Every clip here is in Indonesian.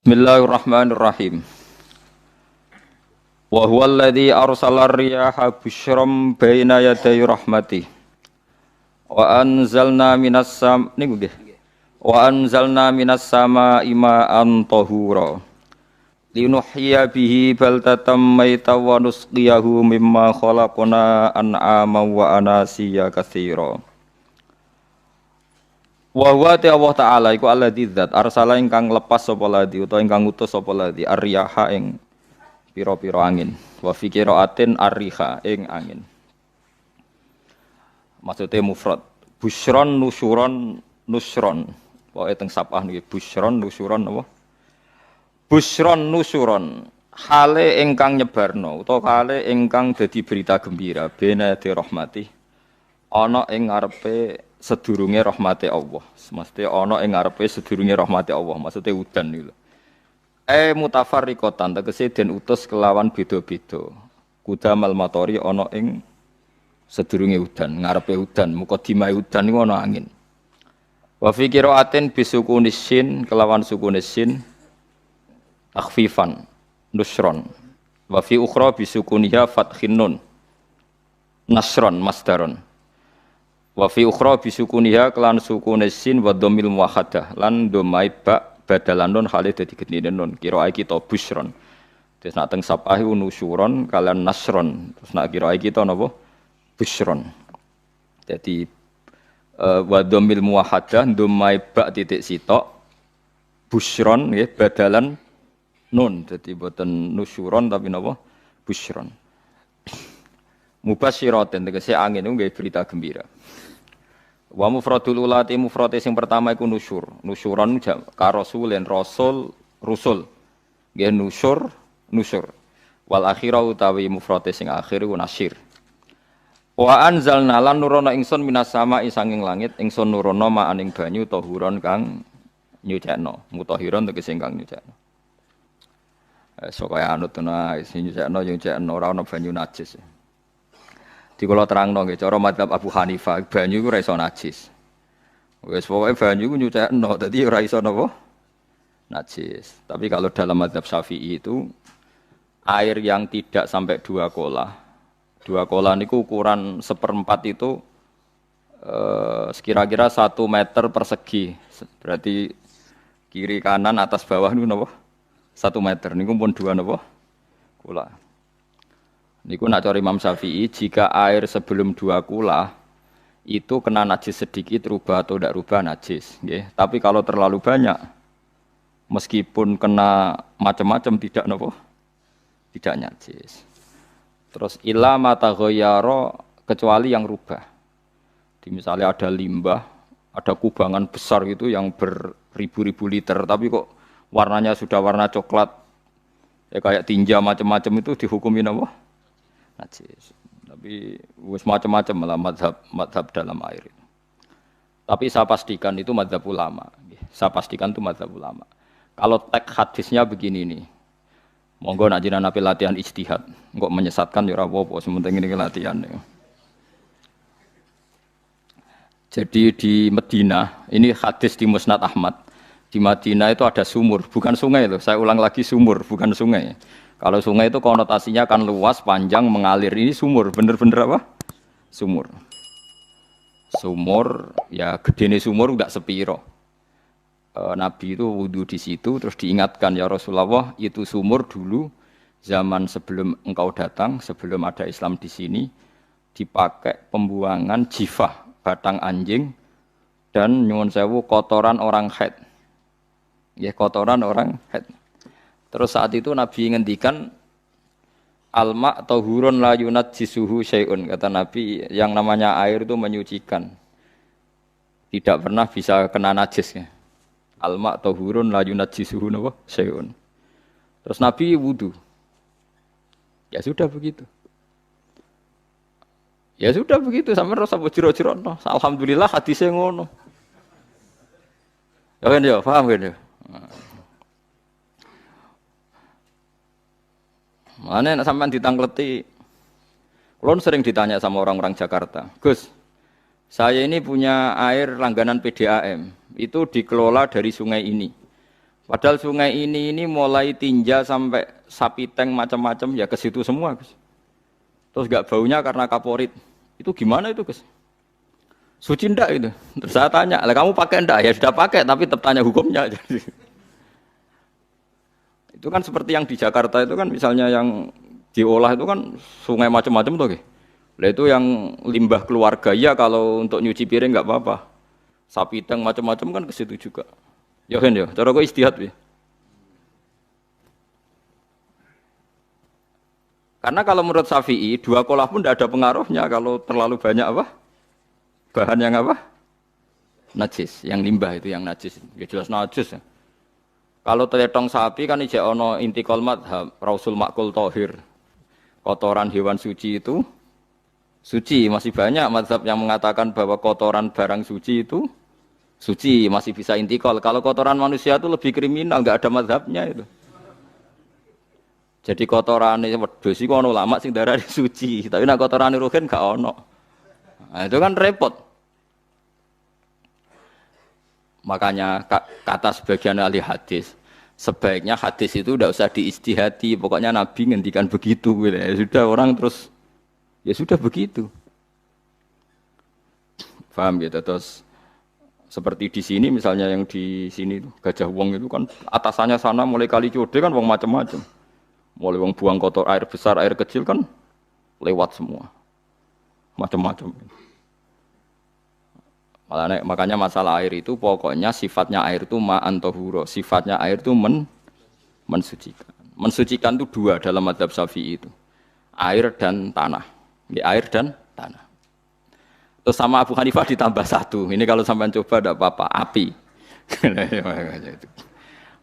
Bismillahirrahmanirrahim. Wa huwa alladzi arsala ar-riyaha busyram baina yaday rahmatih. Wa anzalna minas samaa'i ma'an tahura. Linuhyiya bihi baldatan maytan wa nusqiyahu mimma khalaqna an'aman wa anasiya katsira. Wa huwa Allah Ta'ala iku alladzi dzat arsala ingkang lepas sapa ladzi utawa ingkang ngutus sapa ladzi ar-riyaha ing pira-pira angin wa fi qiraatin ar-riha ing angin. Maksude mufrad busyron nusyuron nusron pokoke teng sapah niki busyron nusyuron apa busyron nusyuron hale ingkang nyebarno utawa hale ingkang dadi berita gembira bena di rahmati ana ing ngarepe sedurunge rahmate Allah. Semeste ana ing ngarepe sedurunge rahmate Allah. Maksude udan niku lho. Mutafarriqatan tegese den utus kelawan beda-beda. Kudamal matori ana ing sedurunge udan, ngarepe udan, mukadimah udan niku ana angin. Wa fi qiraatin bisukunis sin kelawan sukunis sin takhfifan nusron. Wa fi ukhra bisukuniha fathin nun nasron masdaron. Wa fi ukhra bisukuniha kelan sukunis sin wa dhammil muwahhadah lan dhammai ba badalan nun khalid dadi gedine nun kira kita busron. Terus nak teng sapah iku nusyuron kalian nasron. Terus nak kira kita napa busron. Jadi wa dhammil muwahhadah dhammai ba titik sitok busron nggih badalan nun. Jadi boten nusyuron tapi napa busron. Mubasyiratin tegese angin niku nggih berita gembira. Wa mufradul ulati mufrate sing pertama iku nusyur. Nusyuran ka rasulin rasul rusul. Nggih nusyur. Wal akhirah utawi mufrate sing akhir iku nasyir. Wa anzalna lan nurono ingsun minas sama'i sanging langit ingsun nurono ma'aning banyu tahuron kang nyucekno. Mutahiron tegese kang nyucekno. Kaya anut ana sing nyucekno ora ana banyu najis. Di kula terangno nggih cara mazhab Abu Hanifah banyu iku ora iso najis. Wis pokoke banyu iku nyucekno dadi ora iso napa? Najis. Tapi kalau dalam mazhab Syafi'i itu air yang tidak sampai 2 kolah. 2 kolah niku ukuran 1/4 itu sekira-kira 1 meter persegi. Berarti kiri kanan atas bawah niku napa? 1 meter niku pun 2 napa? Kolah. Niku nak cari Imam Syafi'i, jika air sebelum 2 kula itu kena najis sedikit rubah atau tidak rubah najis, nggih. Tapi kalau terlalu banyak, meskipun kena macam-macam tidak nopo, tidak najis. Terus illa mata ghayyara kecuali yang rubah. Di misalnya ada limbah, ada kubangan besar gitu yang beribu-ribu liter, tapi kok warnanya sudah warna coklat, ya kayak tinja macam-macam itu dihukumi nopo? Najis. Tapi wis macam-macam malah mazhab dalam air itu. Tapi saya pastikan itu mazhab ulama. Saya pastikan itu mazhab ulama. Kalau teks hadisnya begini nih. Monggo nak jenengan ape latihan ijtihad. Engko menyesatkan ya ora apa-apa, sementing ini latihan. Jadi di Madinah, ini hadis di Musnad Ahmad. Di Madinah itu ada sumur, bukan sungai loh. Saya ulang lagi sumur, bukan sungai. Kalau sungai itu konotasinya kan luas, panjang, mengalir. Ini sumur, bener-bener apa? Sumur. Sumur, ya gedene sumur enggak sepiro. Nabi itu wudu di situ, terus diingatkan ya Rasulullah, itu sumur dulu zaman sebelum engkau datang, sebelum ada Islam di sini, dipakai pembuangan jifah, batang anjing, dan nyuwun sewu kotoran orang haid. Ya kotoran orang haid. Terus saat itu Nabi ngendikan alma tahurun la yunajjisuhu syai'un. Kata Nabi yang namanya air itu menyucikan. Tidak pernah bisa kena najisnya. Alma tahurun la yunajjisuhu syai'un. Terus Nabi wudu. Ya sudah begitu. Ya sudah begitu sampai rasa jero-jero. Alhamdulillah hadisnya ngono. Ya kan ya, paham kan ya? Mana sampean ditangkleti. Kulon sering ditanya sama orang-orang Jakarta, Gus, saya ini punya air langganan PDAM, itu dikelola dari sungai ini. Padahal sungai ini mulai tinja sampai sapi tank macam-macam ya ke situ semua, Gus. Terus enggak baunya karena kaporit. Itu gimana itu, Gus? Suci ndak itu? Terus saya tanya, "Lah kamu pakai ndak?" Ya sudah pakai, tapi tetap tanya hukumnya. Itu kan seperti yang di Jakarta itu kan misalnya yang diolah itu kan sungai macam-macam tuh, Gus. Lah itu yang limbah keluarga ya kalau untuk nyuci piring enggak apa-apa. Sapi tank macam-macam kan ke situ juga. Ya kan ya, cara kok istihad ya. Karena kalau menurut Syafi'i, dua kolah pun tidak ada pengaruhnya kalau terlalu banyak apa? Bahan yang apa? Najis, yang limbah itu yang najis. Ya jelas najis ya. Kalau teletong sapi kan ijek ono intikal madhab, Rasul Makul Tohir. Kotoran hewan suci itu suci, masih banyak madhab yang mengatakan bahwa kotoran barang suci itu suci, masih bisa intikal. Kalau kotoran manusia itu lebih kriminal, enggak ada madhabnya itu. Jadi kotoran wedhus iku ono ulama sing darani suci, tapi nek kotoran ruhin gak ono. Nah, itu kan repot. Makanya kata sebagian ahli hadis, sebaiknya hadis itu tidak usah diistihati, pokoknya Nabi ngendikan begitu gitu. Ya sudah orang terus ya sudah begitu. Paham gitu terus seperti di sini misalnya yang di sini Gajah Wong itu kan atasannya sana mulai kali Code kan wong macam-macam. Mulai wong buang kotor air besar, air kecil kan lewat semua. Macam-macam. Makanya masalah air itu pokoknya sifatnya air itu ma'an tahura. Sifatnya air itu mensucikan. Mensucikan itu dua dalam mazhab Syafi'i itu. Air dan tanah. Ya, air dan tanah. Terus sama Abu Hanifah ditambah satu. Ini kalau sampai coba tidak apa-apa. Api.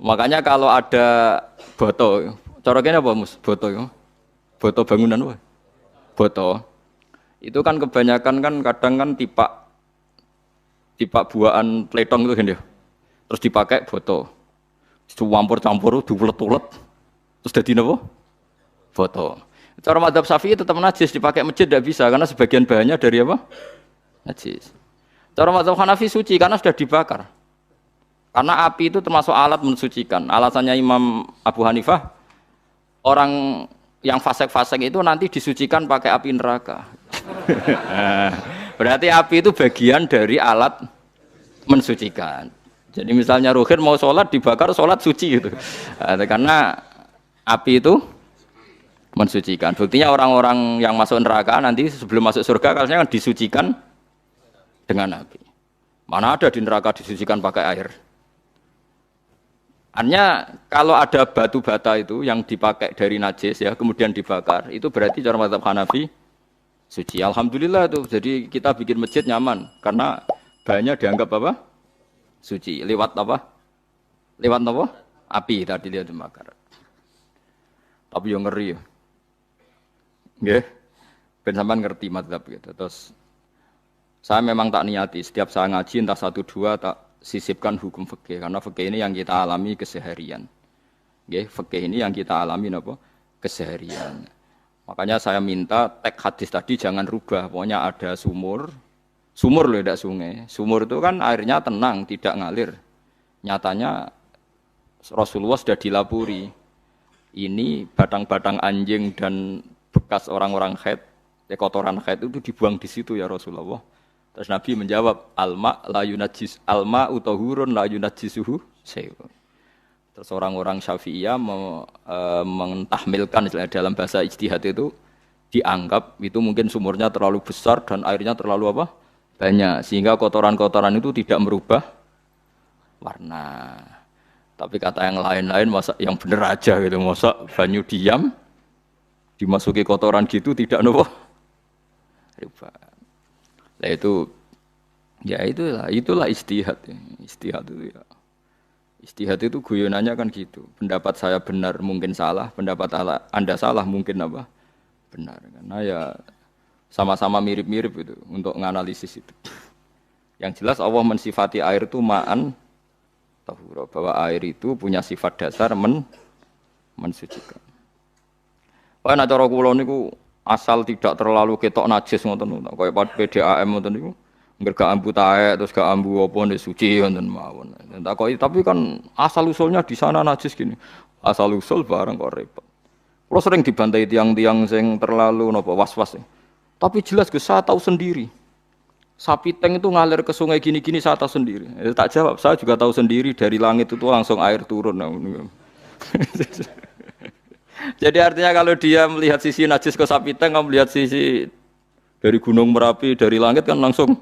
Makanya kalau ada boto. Coroknya apa mus? Boto. Boto bangunan apa? Boto. Itu kan kebanyakan kan kadang kan tipak buahan pletong itu kan ya. Terus dipakai boto. Campur-campur diulet-ulet. Terus jadi apa? Boto. Cara mazhab Syafi'i tetap najis, dipakai masjid tidak bisa karena sebagian bahannya dari apa? Najis. Cara mazhab Hanafi suci karena sudah dibakar. Karena api itu termasuk alat mensucikan. Alasannya Imam Abu Hanifah, orang yang fasik-fasik itu nanti disucikan pakai api neraka. Berarti api itu bagian dari alat mensucikan. Jadi misalnya Ruhin mau sholat dibakar, sholat suci gitu. Karena api itu mensucikan. Buktinya orang-orang yang masuk neraka nanti sebelum masuk surga kan disucikan dengan api. Mana ada di neraka disucikan pakai air? Artinya kalau ada batu bata itu yang dipakai dari najis ya kemudian dibakar itu berarti cara mazhab Hanafi suci. Alhamdulillah tuh. Jadi kita bikin masjid nyaman karena bahannya dianggap apa? Suci. Lewat apa? Lewat apa? Api tadi dia dibakar. Tapi yang ngeri ya. Nggih. Ben sampean ngerti mazhab gitu. Terus saya memang tak niati setiap saya ngaji entah 1 2 tak sisipkan hukum fikih karena fikih ini yang kita alami keseharian. Nggih, fikih ini yang kita alami napa? Keseharian. Makanya saya minta teks hadis tadi jangan rubah. Pokoknya ada sumur loh tidak sungai. Sumur itu kan airnya tenang, tidak ngalir. Nyatanya Rasulullah sudah dilapuri. Ini batang-batang anjing dan bekas orang-orang haid, kotoran haid itu dibuang di situ ya Rasulullah. Terus Nabi menjawab, alma utahurun la yunajjisuhu syai'un. Terus orang-orang Syafi'iyah mentahmilkan dalam bahasa ijtihad itu dianggap itu mungkin sumurnya terlalu besar dan airnya terlalu apa? Banyak sehingga kotoran-kotoran itu tidak merubah warna. Tapi kata yang lain-lain masa yang bener aja gitu, masa banyu diam dimasuki kotoran gitu tidak nopo rubah. Nah itu ya itulah istihad ya. Istihad itu ya. Istihad itu guyonannya kan gitu. Pendapat saya benar mungkin salah, pendapat Anda salah mungkin apa? Benar. Karena ya sama-sama mirip-mirip itu untuk menganalisis itu. Yang jelas Allah mensifati air itu ma'an tahura, bahwa air itu punya sifat dasar mensucikan. Wah nek cara kula niku asal tidak terlalu ketok najis ngoten niku. Kaya PDAM ngoten niku Gak ambu taek terus gak ambu apa nih suci ngoten mawon. Takoki tapi kan asal usulnya di sana najis gini. Asal usul barang kok repot. Kalau sering dibantai tiang-tiang sing terlalu napa was-was. Tapi jelas saya tahu sendiri. Sapi teng itu ngalir ke sungai gini-gini saya tahu sendiri. Tak jawab, saya juga tahu sendiri dari langit itu langsung air turun. Jadi artinya kalau dia melihat sisi najis ke sapi teng, kamu melihat sisi dari gunung Merapi, dari langit kan langsung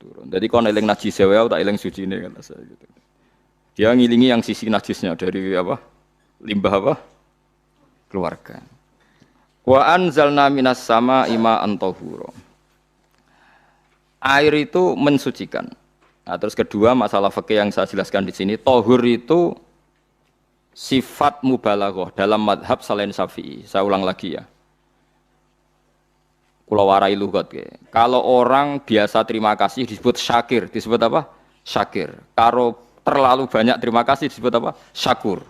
turun. Jadi kalau eling najis ya, tak eling suci ini kata saya gitu. Dia ngilingi yang sisi najisnya dari apa? Limbah apa? Keluarga. Wa anzalna minas sama ima antahuro. Air itu mensucikan. Nah, terus kedua masalah fikih yang saya jelaskan di sini, tohur itu sifat mubalaghah dalam madhab selain Syafi'i. Saya ulang lagi ya. Kula warai lugat ya. Kalau orang biasa terima kasih disebut syakir, disebut apa? Syakir. Kalau terlalu banyak terima kasih disebut apa? Syakur.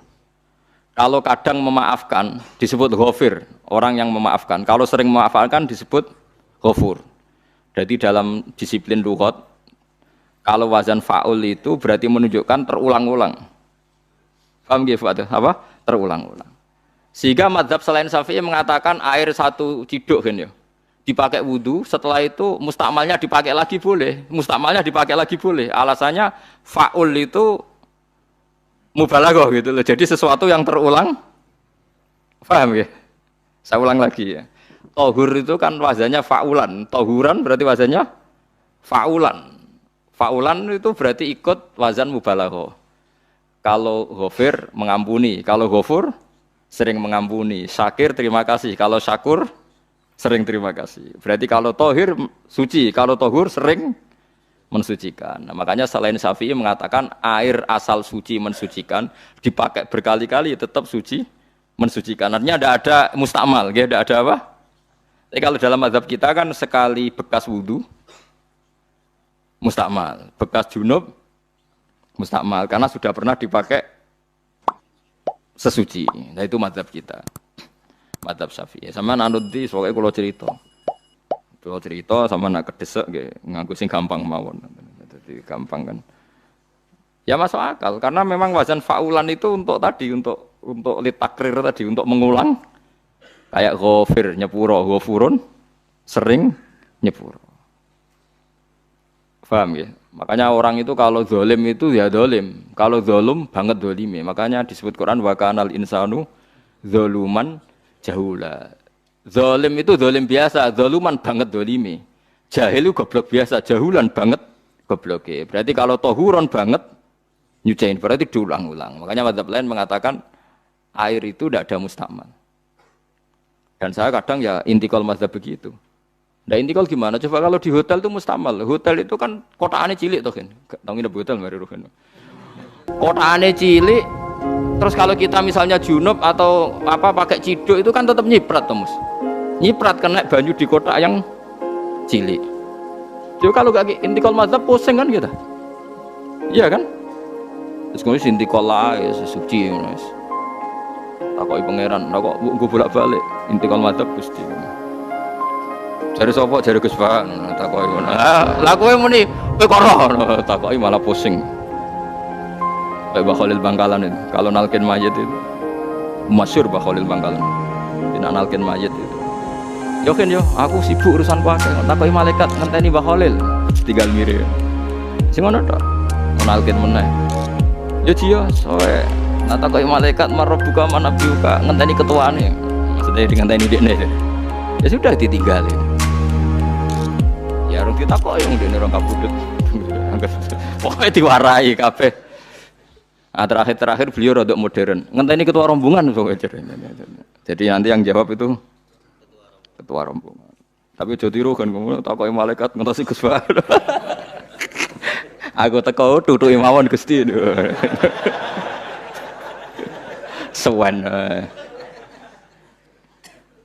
Kalau kadang memaafkan disebut ghafir, orang yang memaafkan. Kalau sering memaafkan disebut ghafur. Jadi dalam disiplin lughat, kalau wazan fa'ul itu berarti menunjukkan terulang-ulang. Paham nggih Pak? Apa? Terulang-ulang. Sehingga mazhab selain Syafi'i mengatakan air satu ciduk kan ya. Dipakai wudu, setelah itu mustakmalnya dipakai lagi boleh. Mustakmalnya dipakai lagi boleh. Alasannya fa'ul itu mubalaghah gitu loh. Jadi sesuatu yang terulang. Paham ya? Saya ulang lagi ya. Tohur itu kan wazannya fa'ulan. Tohuran berarti wazannya fa'ulan. Fa'ulan itu berarti ikut wazan mubalaghah. Kalau ghafir mengampuni, kalau ghafur sering mengampuni. Syakir terima kasih, kalau syakur sering terima kasih. Berarti kalau tohir suci, kalau tohur sering mensucikan. Nah, makanya selain Syafi'i mengatakan air asal suci mensucikan, dipakai berkali-kali tetap suci mensucikan. Artinya tidak ada mustakmal, tidak ada apa? Tapi kalau dalam mazhab kita kan sekali bekas wudu mustakmal, bekas junub mustakmal karena sudah pernah dipakai sesuci. Nah itu mazhab kita, mazhab Syafi'i. Sama anut di soalnya kalau cerita sama nak kedesek, ngaku sing gampang mawon. Jadi gampang kan? Ya masuk akal karena memang wazan fa'ulan itu untuk tadi untuk litakrir tadi untuk mengulang. Kayak ghafir nyepuro, ghafurun sering nyepuro. Paham ya? Makanya orang itu kalau zalim itu ya zalim. Kalau zalum banget zalime. Makanya disebut Quran wa kanal insanu zaluman jahula. Zalim itu zalim biasa, zaluman banget zalime. Jahil itu goblok biasa, jahulan banget gobloke. Berarti kalau tohuron banget nyuciin berarti diulang-ulang. Makanya mazhab lain mengatakan air itu tidak ada mustakmal. Dan saya kadang ya intikal mazhab begitu. Nah intikal gimana? Coba kalau di hotel itu mustakmal. Hotel itu kan kotaannya cilik toh kan. Tahu nggak hotel mari ruhen. Kotaannya cilik. Terus kalau kita misalnya junub atau apa pakai ciduk itu kan tetap nyiprat toh mus. Nyiprat kena banyu di kotak yang cilik. Jadi kalau gak intikal mazhab pusing kan kita. Iya kan? Terus kemudian intikal lah ya suci mas. Takoki pangeran, kok gue bolak-balik intikal madzhab Gusti. Jare sapa jare Gus Pak, takoki ngono. Lah kowe muni kowe kok ora takoki malah pusing. Kayak Mbah Khalil Bangkalan itu, kalau nalkin mayit itu masyhur Mbah Khalil Bangkalan. Dina nalkin mayit itu. Yo kan yo, aku sibuk urusan kuake. Takoki malaikat ngenteni Mbah Khalil, tinggal mirip. Sing ngono tok. Nalkin meneh. Yo jiyo soe nata kau malaikat marbuka mana biuka ngenteni ketuaane maksudnya ngenteni dekne ya sudah ditinggalin ya orang kita kok yang dekne orang kabudut pokoknya diwarai kabeh. Terakhir beliau rada modern ngenteni ketua rombongan jadi nanti yang jawab itu ketua rombongan tapi aja tiru kan kamu takoki malaikat ngentosi Gus Pak. Aku teko tutuki mawon Gusti. Sewan.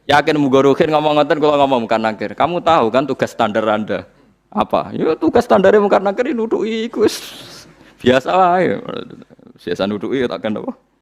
Yakin mugorohin ngomong ngoten kalau ngomong Mungkar Nakir. Kamu tahu kan tugas standar Anda apa? Ya tugas standarnya Mungkar Nakir nuduki iku biasa wae. Biasa nuduki takkan apa?